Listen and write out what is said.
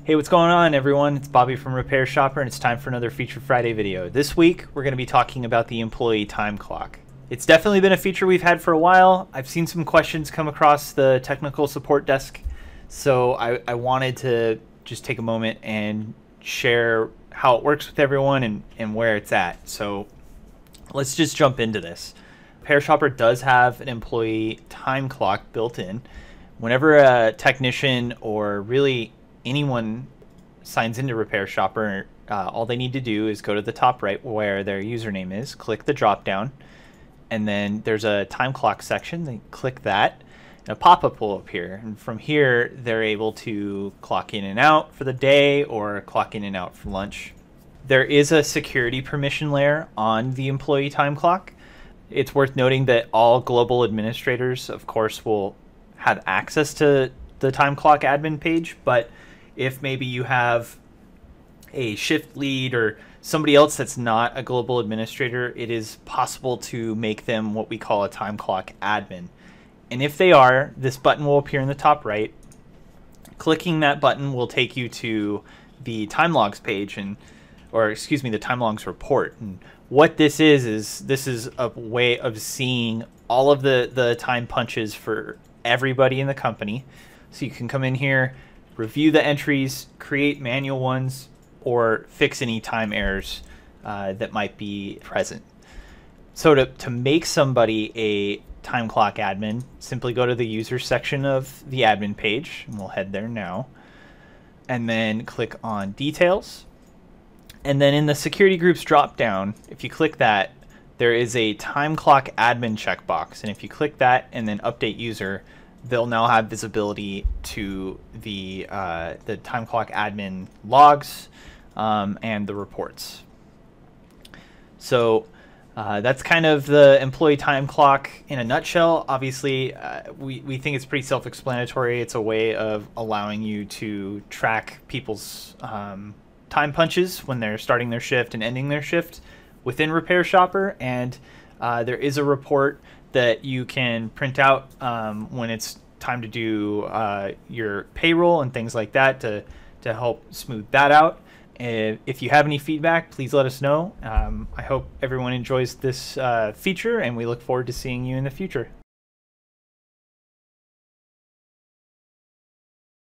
Hey, what's going on, everyone? It's Bobby from Repair Shopper, and it's time for another Feature Friday video. This week, we're going to be talking about the employee time clock. It's definitely been a feature we've had for a while. I've seen some questions come across the technical support desk, so I wanted to just take a moment and share how it works with everyone and where it's at. So let's just jump into this. Repair Shopper does have an employee time clock built in. Whenever a technician or really anyone signs into Repair Shopper, all they need to do is go to the top right where their username is, click the drop down, and then there's a time clock section. They click that, and a pop-up will appear. And from here, they're able to clock in and out for the day or clock in and out for lunch. There is a security permission layer on the employee time clock. It's worth noting that all global administrators, of course, will have access to the time clock admin page, but if maybe you have a shift lead or somebody else that's not a global administrator, it is possible to make them what we call a time clock admin. And if they are, this button will appear in the top right. Clicking that button will take you to the time logs page, the time logs report. And what this is this is a way of seeing all of the time punches for everybody in the company. So you can come in here, review the entries, create manual ones, or fix any time errors that might be present. So to make somebody a time clock admin, simply go to the user section of the admin page, and we'll head there now, and then click on details. And then in the security groups drop down, if you click that, there is a time clock admin checkbox, and if you click that and then update user, they'll now have visibility to the time clock admin logs and the reports. So that's kind of the employee time clock in a nutshell. Obviously, we think it's pretty self-explanatory. It's a way of allowing you to track people's time punches when they're starting their shift and ending their shift within Repair Shopper, and there is a report that you can print out when it's time to do your payroll and things like that to help smooth that out. If you have any feedback, please let us know. I hope everyone enjoys this feature, and we look forward to seeing you in the future.